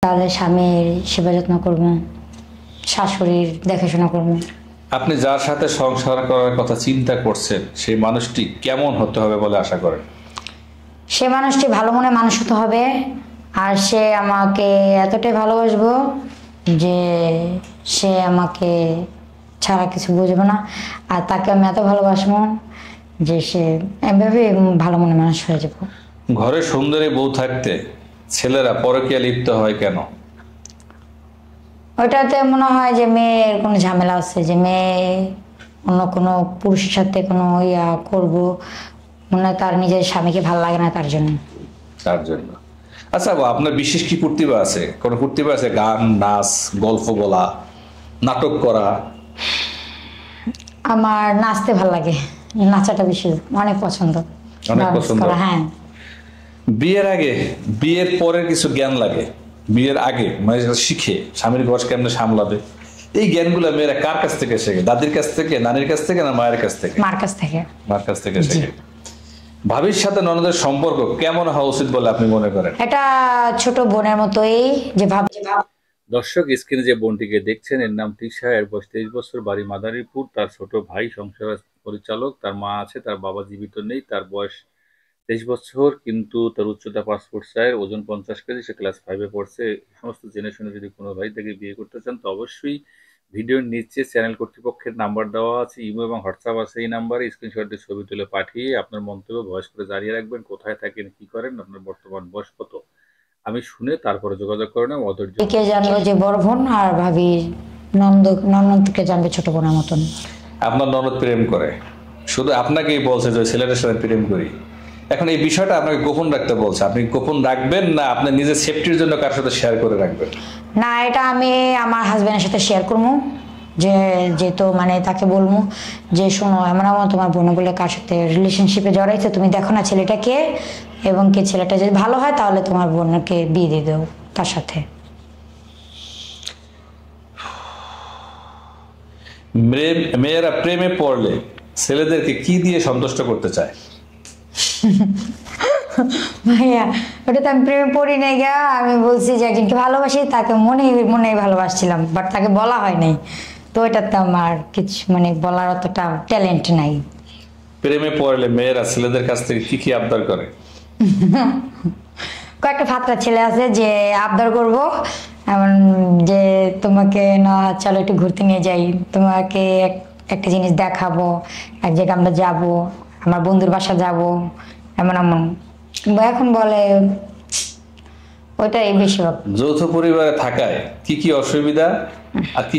তাহলে স্বামীর সেবা যত্ন করব, শাশুড়ির দেখাশোনা করব। আপনি যার সাথে সংসার করার কথা চিন্তা করছেন সেই মানুষটি কেমন হতে হবে বলে আশা করেন? সে মানুষটি ভালো মনে মানুষ হতে হবে, আর সে আমাকে এতটাই ভালোবাসবো যে সে আমাকে ছাড়া কিছু বুঝবে না, আর তাকে আমি এত ভালোবাসবো যে সে এভাবে ভালো মনে মানুষ হয়ে যাব। ঘরে সুন্দরী বউ থাকতে ছেলেরা পরকীয়া লিপ্ত হয় কেন? ওইটাতে মনে হয় যে মেয়ের কোনো ঝামেলা আছে, যে মেয়ে অন্য কোনো পুরুষের সাথে কোনো করব, মনে হয় তার নিজের স্বামীকে ভালো লাগে না, তার জন্য। আচ্ছা, আপনার বিশেষ কি প্রতিভা আছে? কোনো প্রতিভা আছে? গান, নাচ, গল্প বলা, নাটক করা? আমার নাচতে ভালো লাগে, নাচাটা বেশি অনেক পছন্দ। হ্যাঁ। বিয়ের আগে বিয়ের পরের কিছু জ্ঞান লাগে, বিয়ের আগে মানে শিখে স্বামীর ঘর কেমনে সামলাবে, এই জ্ঞানগুলো মেয়েরা কার কাছ থেকে শেখে? দাদির কাছ থেকে, নানির কাছ থেকে, না মায়ের কাছ থেকে? মার কাছ থেকে। মার কাছ থেকে শেখে। ভাবির সাথে ননদের সম্পর্ক কেমন হওয়া উচিত বলে আপনি মনে করেন? এটা ছোট বোনের মতোই যে ভাব। দর্শক, স্ক্রিনে যে বোনটিকে দেখছেন এর নাম তৃষা, এর বয়স 23 বছর, বাড়ি মাদারীপুর। তার ছোট ভাই সংসার পরিচালক, তার মা আছে, তার বাবা জীবিত নেই। তার বয়স 23 বছর, কিন্তু তার উচ্চতা 5 ফুট 4, ওজন 50 কেজি, সে ক্লাস 5-এ পড়ছে। সমস্ত জেনে শুনে যদি কোনো ভাই তাকে বিয়ে করতে চান তো অবশ্যই ভিডিওর নিচে চ্যানেল কর্তৃপক্ষের নাম্বার দেওয়া আছে, ইমো এবং হোয়াটসঅ্যাপ আছে। এই নাম্বারে স্ক্রিনশট দিয়ে ছবি তুলে পাঠিয়ে আপনার মন্তব্য ভয়েস করে জানিয়ে রাখবেন, কোথায় থাকেন, কি করেন, আপনার বর্তমান বয়স কত, আমি শুনে তারপরে যোগাযোগ করে নেব। কে জানবো যে বড় বোন, আর ভাবি ননদকে জানবে ছোট বোনের মতন। আপনার ননদ প্রেম করে, শুধু আপনাকেই বলছে যে ছেলেটার সাথে প্রেম করি। এখন এই বিষয়টা আপনাকে গোপন রাখতে বলছে, আপনি গোপন রাখবেন না আপনার নিজের সেফটির জন্য কার সাথে শেয়ার করে রাখবেন? না, এটা আমি আমার হাজবেন্ডের সাথে শেয়ার করবো, যে যেহেতু মানে তাকে বলবো যে শোনো, এমন তোমার বোন বলে কার সাথে রিলেশনশিপে জড়াইছে, তুমি দেখো না ছেলেটাকে, এবং কি ছেলেটা যদি ভালো হয় তাহলে তোমার বোনকে বিয়ে দিয়ে দেও তার সাথে। মেয়েরা প্রেমে পড়লে ছেলেদেরকে কি দিয়ে সন্তুষ্ট করতে চায়? ভাইয়া, ওটা তো আমি প্রেমে পড়ি নাই গা, আমি বলছি যে একজনকে ভালোবাসি, তাকে মনে মনে ভালোবাসছিলাম, বাট তাকে বলা হয় নাই, তো ওইটাতে আমার কিছু মানে বলার অতটা ট্যালেন্ট নাই। প্রেমে পড়লে মেয়েরা ছেলেদের কাছ থেকে কি কি আবদার করে? কয়েকটা ফাত্রা ছেলে আছে যে আবদার করব, এমন যে তোমাকে না চলো একটু ঘুরতে নিয়ে যাই, তোমাকে একটা জিনিস দেখাবো, এক জায়গায় আমরা যাব, আমার বন্ধুর বাসা যাব, এমন এমন। এখন বলে ওইটাই বেশিরভাগ। যৌথ পরিবারে থাকায় কি কি অসুবিধা আর কি